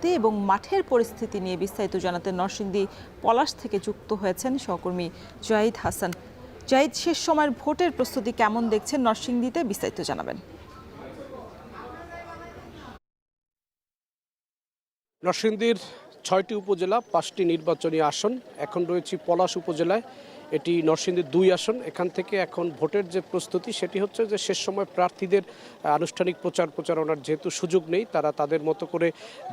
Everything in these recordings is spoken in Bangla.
পরিস্থিতি এবং মাঠের পরিস্থিতি নিয়ে বিস্তারিত জানাতে নরসিংদী পলাশ থেকে যুক্ত হয়েছেন সহকর্মী জাহিদ হাসান। জাহিদ, শেষ সময়ের ভোটের প্রস্তুতি কেমন দেখছেন নরসিংদীতে, বিস্তারিত জানাবেন। নরসিংদীর ৬টি উপজেলা, ৫টি নির্বাচনী আসন। এখন রয়েছে পলাশ উপজেলায়, এটি নরসিংদীর ২ আসন। এখান থেকে এখন ভোটের যে প্রস্তুতি সেটি হচ্ছে যে শেষ সময় প্রার্থীদের আনুষ্ঠানিক প্রচারণার যেহেতু সুযোগ নেই, তারা তাদের মতো করে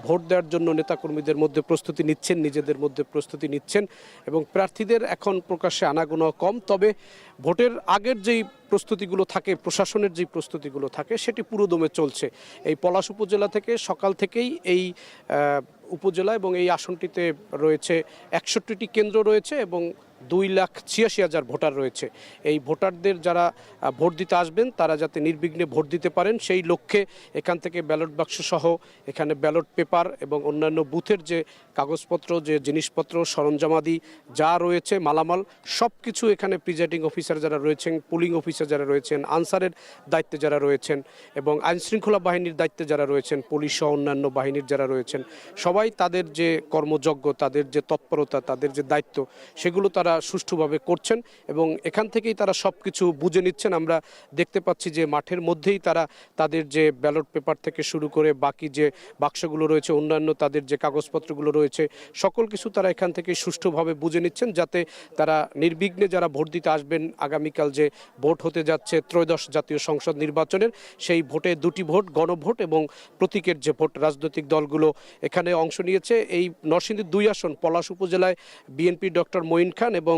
ভোট দেওয়ার জন্য নেতাকর্মীদের মধ্যে প্রস্তুতি নিচ্ছেন, নিজেদের মধ্যে প্রস্তুতি নিচ্ছেন এবং প্রার্থীদের এখন প্রকাশ্যে আনাগোনা কম। তবে ভোটের আগের যেই প্রস্তুতিগুলো থাকে, প্রশাসনের যেই প্রস্তুতিগুলো থাকে সেটি পুরোদমে চলছে। এই পলাশ উপজেলা থেকে সকাল থেকেই এই উপজেলা এবং এই আসনটিতে রয়েছে ৬১টি কেন্দ্র রয়েছে এবং 2,86,000 ভোটার রয়েছে। এই ভোটারদের যারা ভোট দিতে আসবেন তারা যাতে নির্বিঘ্নে ভোট দিতে পারেন সেই লক্ষ্যে এখান থেকে ব্যালট বাক্স সহ এখানে ব্যালট পেপার এবং অন্যান্য বুথের যে কাগজপত্র, যে জিনিসপত্র, সরঞ্জামাদি যা রয়েছে, মালামাল সব কিছু এখানে প্রিজাইডিং অফিসার যারা রয়েছেন, পুলিং অফিসার যারা রয়েছেন, আনসারের দায়িত্বে যারা রয়েছেন এবং আইনশৃঙ্খলা বাহিনীর দায়িত্বে যারা রয়েছেন, পুলিশ সহ অন্যান্য বাহিনীর যারা রয়েছেন, সবাই তাদের যে কর্মযজ্ঞ, তাদের যে তৎপরতা, তাদের যে দায়িত্ব সেগুলো তারা সুষ্ঠুভাবে করছেন এবং এখান থেকেই তারা সব কিছু বুঝে নিচ্ছেন। আমরা দেখতে পাচ্ছি যে মাঠের মধ্যেই তারা তাদের যে ব্যালট পেপার থেকে শুরু করে বাকি যে বাক্সগুলো রয়েছে, অন্যান্য তাদের যে কাগজপত্রগুলো রয়েছে, সকল কিছু তারা এখান থেকে সুষ্ঠুভাবে বুঝে নিচ্ছেন যাতে তারা নির্বিঘ্নে যারা ভোট দিতে আসবেন আগামীকাল যে ভোট হতে যাচ্ছে ত্রয়োদশ জাতীয় সংসদ নির্বাচনের, সেই ভোটে 2টি ভোট, গণভোট এবং প্রতীকের যে ভোট, রাজনৈতিক দলগুলো এখানে অংশ নিয়েছে। এই নরসিংদীর 2 আসন পলাশ উপজেলায় বিএনপি ডক্টর মঈন খান এবং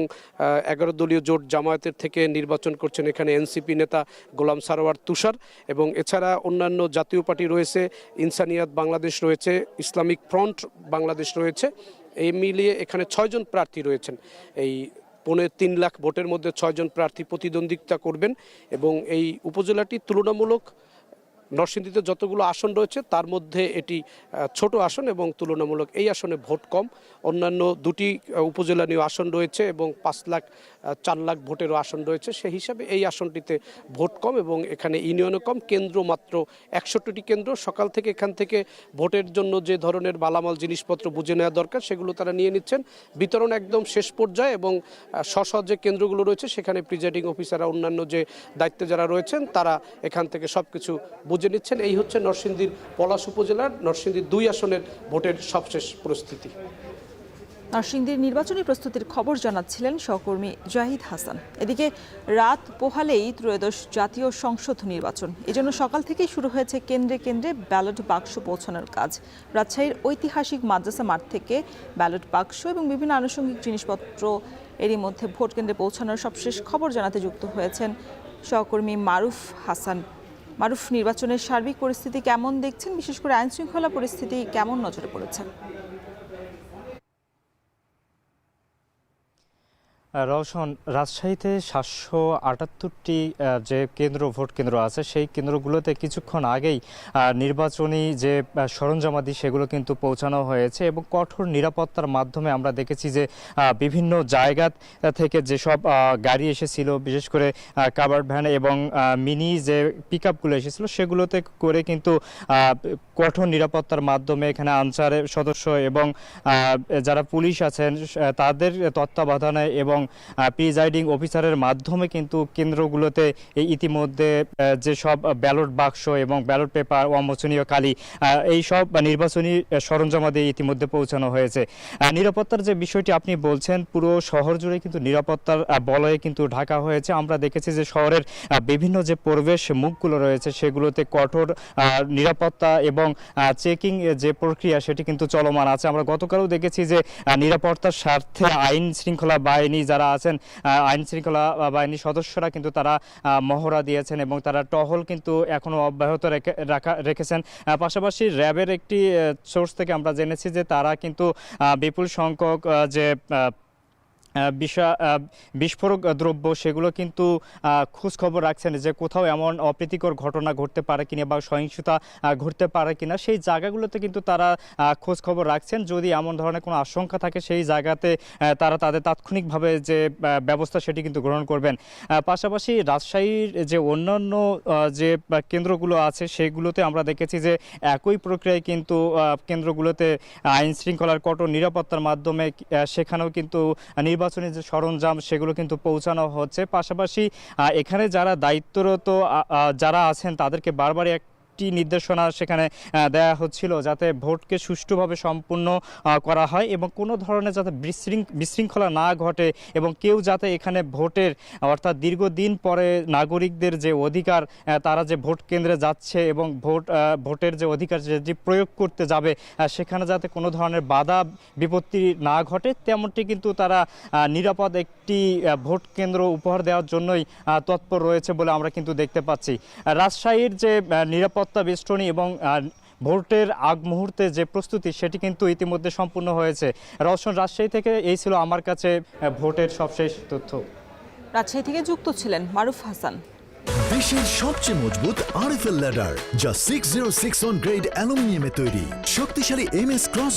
11 দলীয় জোট জামায়াতের থেকে নির্বাচন করছেন এখানে এনসিপি নেতা গোলাম সারোয়ার তুষার এবং এছাড়া অন্যান্য জাতীয় পার্টি রয়েছে, ইনসানিয়াত বাংলাদেশ রয়েছে, ইসলামিক ফ্রন্ট বাংলাদেশ রয়েছে। এই মিলিয়ে এখানে 6 জন প্রার্থী রয়েছেন। এই 3.5 লাখ ভোটের মধ্যে 6 জন প্রার্থী প্রতিদ্বন্দ্বিতা করবেন এবং এই উপজেলাটি তুলনামূলক নরসিংদীতে যতগুলো আসন রয়েছে তার মধ্যে এটি ছোট আসন এবং তুলনামূলক এই আসনে ভোট কম। অন্যান্য 2টি উপজেলা নিয়ে আসন রয়েছে এবং 4 লাখ ভোটেরও আসন রয়েছে। সেই হিসাবে এই আসনটিতে ভোট কম এবং এখানে ইউনিয়নও কম। কেন্দ্র মাত্র 61টি কেন্দ্র। সকাল থেকে এখান থেকে ভোটের জন্য যে ধরনের মালামাল জিনিসপত্র বুঝে নেওয়া দরকার সেগুলো তারা নিয়ে নিচ্ছেন। বিতরণ একদম শেষ পর্যায়ে এবং স্ব যে কেন্দ্রগুলো রয়েছে সেখানে প্রিজাইডিং অফিসাররা, অন্যান্য যে দায়িত্বে যারা রয়েছেন তারা এখান থেকে সব কিছু বুঝে নিচ্ছেন। এই হচ্ছে নরসিংদীর পলাশ উপজেলার নরসিংদীর 2 আসনের ভোটের সবশেষ পরিস্থিতি। নরসিংদীর নির্বাচনী প্রস্তুতির খবর জানাচ্ছিলেন সহকর্মী জাহিদ হাসান। এদিকে রাত পোহালেই ত্রয়োদশ জাতীয় সংসদ নির্বাচন, এজন্য সকাল থেকেই শুরু হয়েছে কেন্দ্রে কেন্দ্রে ব্যালট বাক্স পৌঁছানোর কাজ। রাজশাহীর ঐতিহাসিক মাদ্রাসা মাঠ থেকে ব্যালট বাক্স এবং বিভিন্ন আনুষঙ্গিক জিনিসপত্র এরই মধ্যে ভোট কেন্দ্রে পৌঁছানোর সবশেষ খবর জানাতে যুক্ত হয়েছেন সহকর্মী মারুফ হাসান। মারুফ, নির্বাচনের সার্বিক পরিস্থিতি কেমন দেখছেন, বিশেষ করে আইন শৃঙ্খলা পরিস্থিতি কেমন নজরে পড়েছে? রওশন, রাজশাহীতে 778টি যে ভোট কেন্দ্র আছে সেই কেন্দ্রগুলোতে কিছুক্ষণ আগেই নির্বাচনী যে সরঞ্জামাদি সেগুলো কিন্তু পৌঁছানো হয়েছে এবং কঠোর নিরাপত্তার মাধ্যমে আমরা দেখেছি যে বিভিন্ন জায়গা থেকে যেসব গাড়ি এসেছিল, বিশেষ করে কাভার্ড ভ্যান এবং মিনি যে পিকআপগুলো এসেছিল সেগুলোতে করে কিন্তু কঠোর নিরাপত্তার মাধ্যমে এখানে আনসারের সদস্য এবং যারা পুলিশ আছেন তাদের তত্ত্বাবধানে এবং প্রিজাইডিং অফিসারের মাধ্যমে কিন্তু কেন্দ্রগুলোতে ইতিমধ্যে যেসব ব্যালট বাক্স এবং ব্যালট পেপার, অমোচনীয় কালি, এই সব নির্বাচনী সরঞ্জামাদি ইতিমধ্যে পৌঁছানো হয়েছে। নিরাপত্তার যে বিষয়টি আপনি বলছেন, পুরো শহর জুড়ে কিন্তু নিরাপত্তার বলয়ে কিন্তু ঢাকা হয়েছে। আমরা দেখেছি যে শহরের বিভিন্ন যে প্রবেশ মুখগুলো রয়েছে সেগুলোতে কঠোর নিরাপত্তা এবং চেকিং যে প্রক্রিয়া সেটি কিন্তু চলমান আছে। আমরা গতকালও দেখেছি যে নিরাপত্তার স্বার্থে আইন শৃঙ্খলা বাহিনী যারা আছেন, আইন শৃঙ্খলা বাহিনীর সদস্যরা কিন্তু তারা মহড়া দিয়েছেন এবং তারা টহল কিন্তু এখনো অব্যাহত রেখেছেন। পাশাপাশি র্যাবের একটি সোর্স থেকে আমরা জেনেছি যে তারা কিন্তু বিপুল সংখ্যক যে বিস্ফোরক দ্রব্য সেগুলো কিন্তু খোঁজ খবর রাখছেন যে কোথাও এমন অপ্রীতিকর ঘটনা ঘটতে পারে কিনা বা সহিংসতা ঘটতে পারে কিনা, সেই জায়গাগুলোতে কিন্তু তারা খোঁজ খবর রাখছেন। যদি এমন ধরনের কোনো আশঙ্কা থাকে সেই জায়গাতে তারা তাদের তাৎক্ষণিকভাবে যে ব্যবস্থা সেটি কিন্তু গ্রহণ করবেন। পাশাপাশি রাজশাহীর যে অন্যান্য যে কেন্দ্রগুলো আছে সেগুলোতে আমরা দেখেছি যে একই প্রক্রিয়ায় কিন্তু কেন্দ্রগুলোতে আইন শৃঙ্খলার কঠোর নিরাপত্তার মাধ্যমে সেখানেও কিন্তু নির্বাচনী যে সরঞ্জাম সেগুলো কিন্তু পৌঁছানো হচ্ছে। পাশাপাশি এখানে যারা দায়িত্বরত যারা আছেন তাদেরকে বারবার একটি নির্দেশনা সেখানে দেয়া হচ্ছিল যাতে ভোটকে সুষ্ঠুভাবে সম্পূর্ণ করা হয় এবং কোনো ধরনের যাতে বিশৃঙ্খলা না ঘটে এবং কেউ যাতে এখানে ভোটের অর্থাৎ দীর্ঘদিন পরে নাগরিকদের যে অধিকার তারা যে ভোট কেন্দ্রে যাচ্ছে এবং ভোটের যে অধিকার যেটি প্রয়োগ করতে যাবে সেখানে যাতে কোনো ধরনের বাধা বিপত্তি না ঘটে তেমনটি কিন্তু তারা নিরাপদ একটি ভোট কেন্দ্র উপহার দেওয়ার জন্যই তৎপর রয়েছে বলে আমরা কিন্তু দেখতে পাচ্ছি। রাজশাহীর যে নিরাপত্তা বেষ্টনী এবং ভোটের আগ মুহূর্তে যে প্রস্তুতি সেটি কিন্তু ইতিমধ্যে সম্পূর্ণ হয়েছে। রওশন, রাজশাহী থেকে এই ছিল আমার কাছে ভোটের সবশেষ তথ্য। রাজশাহী থেকে যুক্ত ছিলেন মারুফ হাসান। দেশের সবচেয়ে মজবুত আরএফএল ল্যাডার, যা 606 গ্রেড অ্যালুমিনিয়ামে তৈরি, শক্তিশালী MS ক্রস